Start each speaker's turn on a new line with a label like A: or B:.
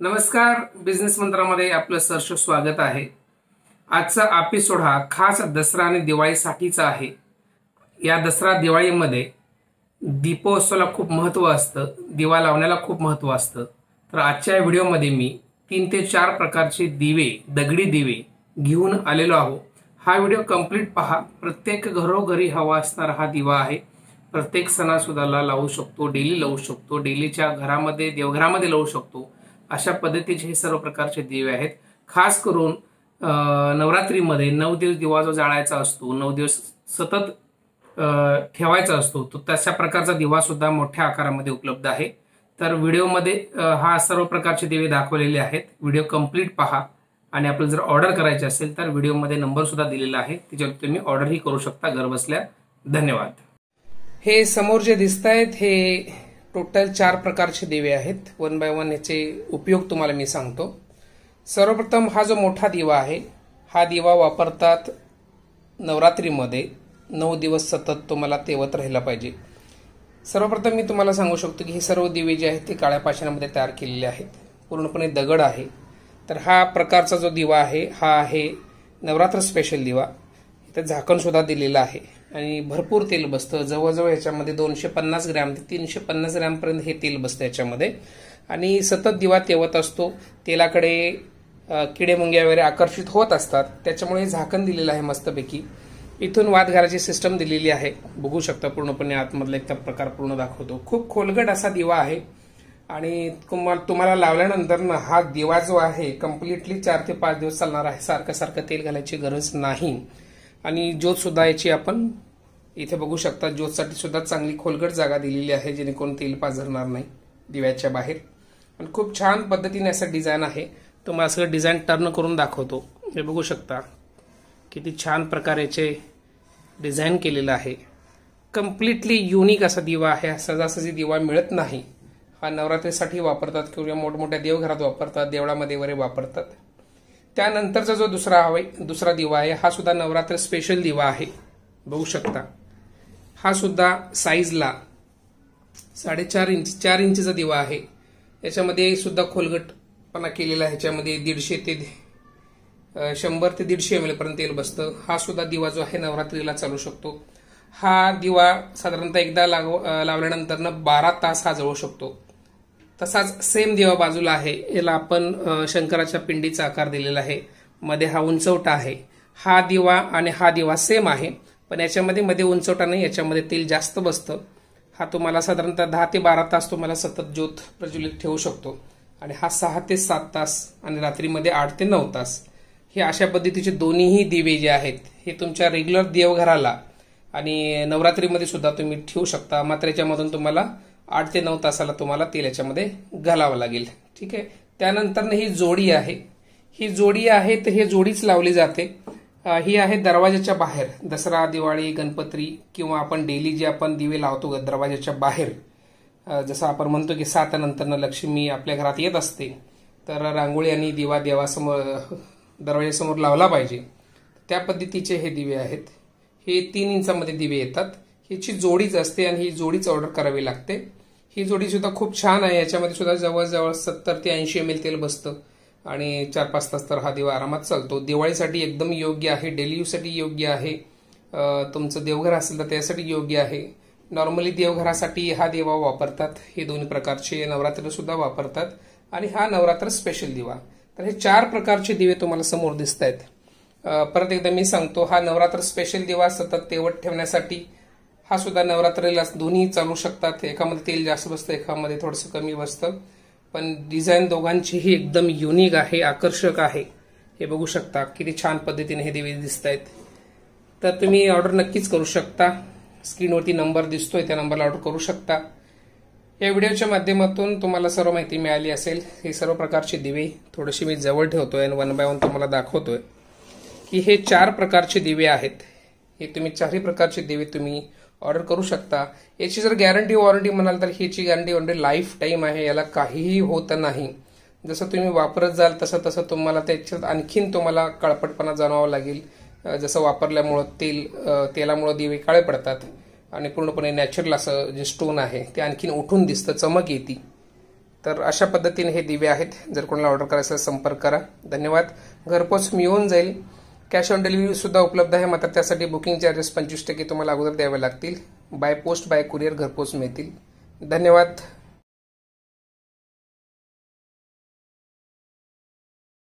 A: नमस्कार, बिझनेस मंत्रामध्ये आपलं सहर्ष स्वागत आहे। आजचा एपिसोड हा खास दसरा आणि दिवाळीसाठीचा आहे। या दसरा दिवाळीमध्ये दीपोत्सवाला खूप महत्त्व असतं, दिवा लावण्याला खूप महत्त्व असतं। तर आजच्या व्हिडिओमध्ये मी 3 ते 4 प्रकारचे दिवे, दगडी दिवे घेऊन आलेलो आहो। हा व्हिडिओ कंप्लीट पहा। प्रत्येक घरोघरी हवा असणारा हा दिवा आहे। प्रत्येक सणासुदाला लावू शकतो, डेली लावू शकतो, डेलीच्या घरामध्ये देवघरामध्ये लावू शकतो। अशा पद्धतीचे हे सर्व प्रकारचे दिवे आहेत। खास करून नवरात्रीमध्ये 9 दिवस दिवा जो जाळायचा असतो, 9 दिवस सतत ठेवायचा असतो, तो तशा प्रकारचा दिवा सुद्धा मोठ्या आकारामध्ये उपलब्ध आहे। तर व्हिडिओमध्ये हा सर्व प्रकारचे दिवे दाखवलेले आहेत। व्हिडिओ कंप्लीट पहा आणि आपल्याला जर ऑर्डर करायची असेल तर व्हिडिओमध्ये नंबर सुद्धा दिलेला आहे, त्याच्यावर तुम्ही ऑर्डरही करू शकता घरबसल्या। धन्यवाद। हे समोर जे दिसतायत हे टोटल 4 प्रकारचे दिवे आहेत। वन बाय वन याचे उपयोग तुम्हाला मी सांगतो। सर्वप्रथम हा जो मोठा दिवा आहे, हा दिवा वापरतात नवरात्रीमध्ये 9 दिवस सतत तुम्हाला तेवत राहिला पाहिजे। सर्वप्रथम मी तुम्हाला सांगू शकतो की हे सर्व दिवे जे आहेत ते काळ्या पाषाणामध्ये तयार केलेले आहेत, पूर्णपणे दगड आहे। तर हा प्रकारचा जो दिवा आहे हा आहे नवरात्र स्पेशल दिवा। इथे झाकण सुद्धा दिलेलं आहे आणि भरपूर तेल बसतं। जवळजवळ याच्यामध्ये 250 ग्रॅम ते 350 ग्रॅम पर्यंत हे तेल बसतं याच्यामध्ये आणि सतत दिवा तेवत असतो। तेलाकडे किडे मुंग्या वगैरे आकर्षित होत असतात, त्याच्यामुळे झाकण दिलेलं आहे मस्तपैकी। इथून वात घालायची सिस्टम दिलेली आहे, बघू शकता पूर्णपणे आतमधला एक प्रकार पूर्ण दाखवतो। खूप खोलगट असा दिवा आहे आणि तुम्हाला लावल्यानंतर ना हा दिवा जो आहे कम्प्लिटली 4 ते 5 दिवस चालणार आहे। सारखं सारखं तेल घालायची गरज नाही आणि ज्योत सुद्धा याची आपण इथे बघू शकता। ज्योतसाठी सुद्धा चांगली खोलगट जागा दिलेली आहे, जेणेकरून तेल पाझरणार नाही दिव्याच्या बाहेर। आणि खूप छान पद्धतीने असं डिझाईन आहे। तुम्हाला सगळं डिझाईन टर्न करून दाखवतो। हे बघू शकता किती छान प्रकारे डिझाईन केलेलं आहे। कम्प्लिटली युनिक असा दिवा आहे। सहजासहजी दिवा मिळत नाही। हा नवरात्रीसाठी वापरतात किंवा मोठमोठ्या देवघरात वापरतात, देवळामध्ये वगैरे वापरतात। त्यानंतरचा जो दुसरा दिवा आहे हा सुद्धा नवरात्र स्पेशल दिवा आहे, बघू शकता। हा सुद्धा साईजला 4.5 इंच 4 इंचचा दिवा आहे। याच्यामध्ये सुद्धा खोलगटपणा केलेला आहे। ह्याच्यामध्ये 150 ते 100 ml पर्यंत तेल बसतं। हा सुद्धा दिवा जो आहे नवरात्रीला चालू शकतो। हा दिवा साधारणतः एकदा लावल्यानंतर 12 तास हा जळू शकतो। तसाच सेम दिवा बाजूला आहे, याला आपण शंकराच्या पिंडीचा आकार दिलेला आहे। मध्ये हा उंचवटा आहे। हा दिवा आणि हा दिवा सेम आहे, पण याच्यामध्ये मध्ये उंचवटा नाही, याच्यामध्ये तेल जास्त बसतं। हा तुम्हाला साधारणतः 10 ते 12 तास तुम्हाला सतत ज्योत प्रज्वलित ठेवू शकतो आणि हा 6 ते 7 तास आणि रात्रीमध्ये 8 ते 9 तास। हे अशा पद्धतीचे दोन्हीही दिवे जे आहेत हे तुमच्या रेग्युलर देवघराला आणि नवरात्रीमध्ये सुद्धा तुम्ही ठेवू शकता। मात्र याच्यामधून तुम्हाला 8 ते 9 तासाला तुम्हाला तेल याच्यामध्ये घालावं लागेल, ठीक आहे। त्यानंतर ही जोडी आहे। ही जोडी आहे तर ही जोडीच लावली जाते। ही आहे दरवाजाच्या बाहेर। दसरा, दिवाळी, गणपती किंवा आपण डेली जे आपण दिवे लावतो दरवाजाच्या बाहेर, जसं आपण म्हणतो की 7 नंतर लक्ष्मी आपल्या घरात येत असते, तर रांगोळी आणि दिवा देवासमोर दरवाजासमोर लावला पाहिजे। त्या पद्धतीचे हे दिवे आहेत। हे 3 इंचामध्ये दिवे येतात। ह्याची जोडीच असते आणि ही जोडीच ऑर्डर करावी लागते। ही जोडी सुद्धा खूप छान आहे। याच्यामध्ये सुद्धा जवळजवळ 70 ते 80 ml तेल बसतं आणि 4-5 तास तर हा दिवा आरामात चालतो। दिवाळीसाठी एकदम योग्य आहे, डेली यूजसाठी योग्य आहे, तुमचं देवघर असेल तर त्यासाठी योग्य आहे। नॉर्मली देवघरासाठी हा दिवा वापरतात। हे दोन्ही प्रकारचे नवरात्र सुद्धा वापरतात आणि हा नवरात्र स्पेशल दिवा। तर हे 4 प्रकारचे दिवे तुम्हाला समोर दिसत आहेत। परत एकदा मी सांगतो, हा नवरात्र स्पेशल दिवा सतत तेवत ठेवण्यासाठी। हा सुद्धा नवरात्रीला दोन्ही चालू शकतात। एकामध्ये तेल जास्त बसतं, एकामध्ये थोडंसं कमी बसतं, पण डिझाईन दोघांचीही एकदम युनिक आहे, आकर्षक आहे। हे बघू शकता किती छान पद्धतीने हे दिवे दिसत आहेत। तर तुम्ही ऑर्डर नक्कीच करू शकता। स्क्रीनवरती नंबर दिसतोय, त्या नंबरला ऑर्डर करू शकता। या व्हिडिओच्या माध्यमातून तुम्हाला सर्व माहिती मिळाली असेल। हे सर्व प्रकारचे दिवे थोडेसे मी जवळ ठेवतोय आणि 1 बाय 1 तुम्हाला दाखवतोय की हे 4 प्रकारचे दिवे आहेत। हे तुम्ही 4ही प्रकारचे दिवे तुम्ही ऑर्डर करू शकता। याची जर गॅरंटी वॉरंटी म्हणाल तर ह्याची गॅरंटी वॉरंटी लाईफ टाईम आहे, याला काहीही होत नाही। जसं तुम्ही वापरत जाल तसं तसं तुम्हाला त्याच्यात आणखीन तुम्हाला काळपटपणा जाणवावा लागेल। जसं वापरल्यामुळं तेलामुळं दिवे काळे पडतात आणि पूर्णपणे नॅचरल असं जे स्टोन आहे ते आणखीन उठून दिसतं, चमक येते। तर अशा पद्धतीने हे दिवे आहेत. जर कोणाला ऑर्डर करायचं संपर्क करा. धन्यवाद. घरपोच मिळून जाईल. कॅश ऑन डिलिव्हरी सुद्धा उपलब्ध आहे, मात्र त्यासाठी बुकिंग चार्जेस 25% तुम्हाला अगोदर द्यावे लागतील. बाय पोस्ट बाय कुरिअर घरपोच मिळतील. धन्यवाद.